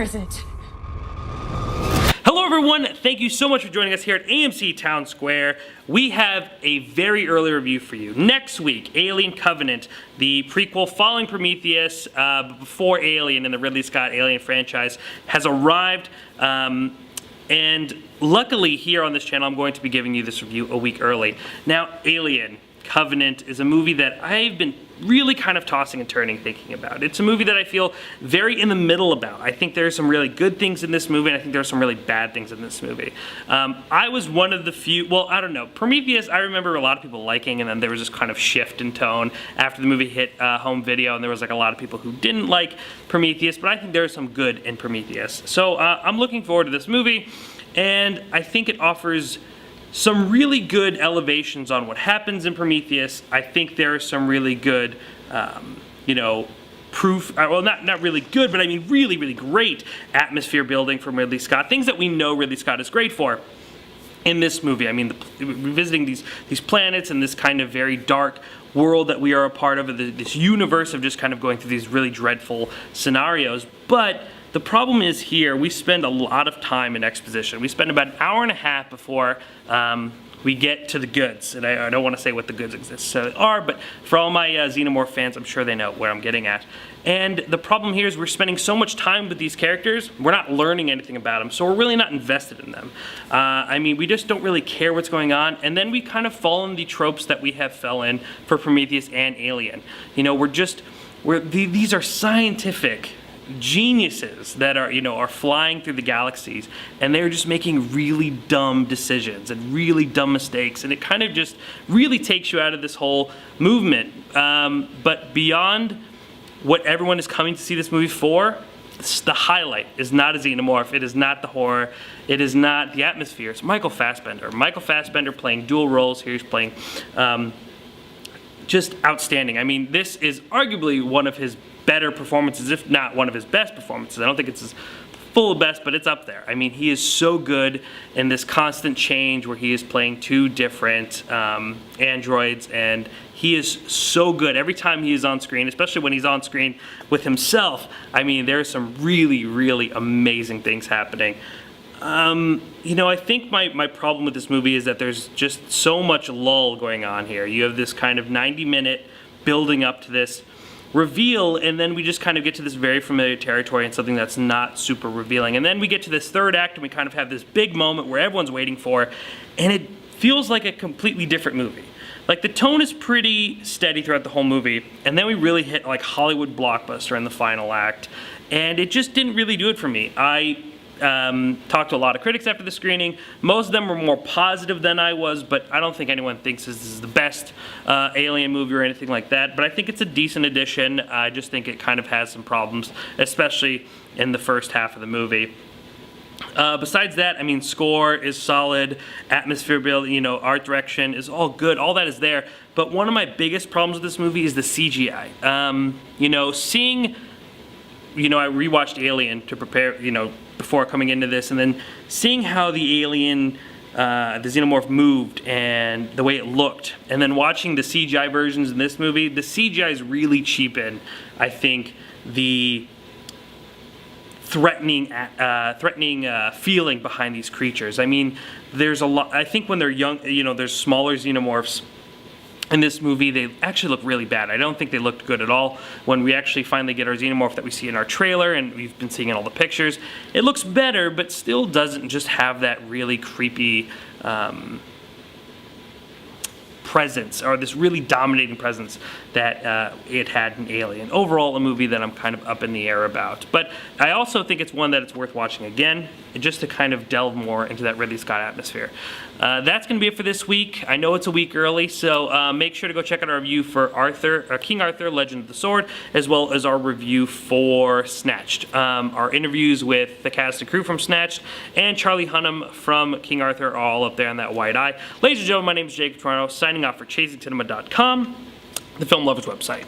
Where is it? Hello everyone, thank you so much for joining us here at AMC Town Square. We have a very early review for you. Next week, Alien Covenant, the prequel following Prometheus, before Alien in the Ridley Scott Alien franchise, has arrived. And luckily here on this channel, I'm going to be giving you this review a week early. Now, Alien Covenant is a movie that I've been really kind of tossing and turning thinking about. It's a movie that I feel very in the middle about. I think there are some really good things in this movie, and I think there are some really bad things in this movie. I was one of the few, well, I don't know. Prometheus, I remember a lot of people liking, and then there was this kind of shift in tone after the movie hit home video, and there was like a lot of people who didn't like Prometheus, but I think there's some good in Prometheus. So I'm looking forward to this movie, and I think it offers some really good elevations on what happens in Prometheus. I think there are some really good, proof, well, not really good, but I mean really, really great atmosphere building from Ridley Scott. Things that we know Ridley Scott is great for in this movie. I mean, revisiting these planets and this kind of very dark world that we are a part of, this universe of just kind of going through these really dreadful scenarios. But the problem is here, we spend a lot of time in exposition. We spend about an hour and a half before we get to the goods. And I don't want to say what the goods are, but for all my Xenomorph fans, I'm sure they know where I'm getting at. And the problem here is we're spending so much time with these characters, we're not learning anything about them, so we're really not invested in them. I mean, we just don't really care what's going on, and then we kind of fall in the tropes that we have fell in for Prometheus and Alien. You know, these are scientific geniuses that are flying through the galaxies, and they're just making really dumb decisions and really dumb mistakes, and it kind of just really takes you out of this whole movement. But beyond what everyone is coming to see this movie for, the highlight is not a Xenomorph, it is not the horror, it is not the atmosphere, it's Michael Fassbender. Michael Fassbender playing dual roles here. He's playing just outstanding. I mean, this is arguably one of his better performances, if not one of his best performances. I don't think it's his full best, but it's up there. I mean, he is so good in this constant change where he is playing two different androids, and he is so good every time he is on screen, especially when he's on screen with himself. I mean, there are some really, really amazing things happening. I think my problem with this movie is that there's just so much lull going on here. You have this kind of 90-minute building up to this reveal, and then we just kind of get to this very familiar territory and something that's not super revealing. And then we get to this third act, and we kind of have this big moment where everyone's waiting for, and it feels like a completely different movie. Like, the tone is pretty steady throughout the whole movie, and then we really hit like Hollywood blockbuster in the final act, and it just didn't really do it for me. I talked to a lot of critics after the screening. Most of them were more positive than I was, but I don't think anyone thinks this is the best Alien movie or anything like that. But I think it's a decent addition. I just think it kind of has some problems, especially in the first half of the movie. Besides that, I mean, score is solid, atmosphere build, art direction is all good, all that is there. But one of my biggest problems with this movie is the CGI. I rewatched Alien to prepare, before coming into this, and then seeing how the alien, the Xenomorph moved and the way it looked, and then watching the CGI versions in this movie, the CGI is really cheapened, I think, the threatening feeling behind these creatures. I mean, there's a lot, I think when they're young, there's smaller Xenomorphs in this movie, they actually look really bad. I don't think they looked good at all. When we actually finally get our Xenomorph that we see in our trailer, and we've been seeing in all the pictures, it looks better, but still doesn't just have that really creepy presence, or this really dominating presence that it had in Alien. Overall, a movie that I'm kind of up in the air about. But I also think it's one that it's worth watching again, just to kind of delve more into that Ridley Scott atmosphere. That's going to be it for this week. I know it's a week early, so make sure to go check out our review for King Arthur, Legend of the Sword, as well as our review for Snatched. Our interviews with the cast and crew from Snatched and Charlie Hunnam from King Arthur are all up there on that white eye. Ladies and gentlemen, my name is Jacob Tiranno, signing off for ChasingCinema.com, the film lovers website.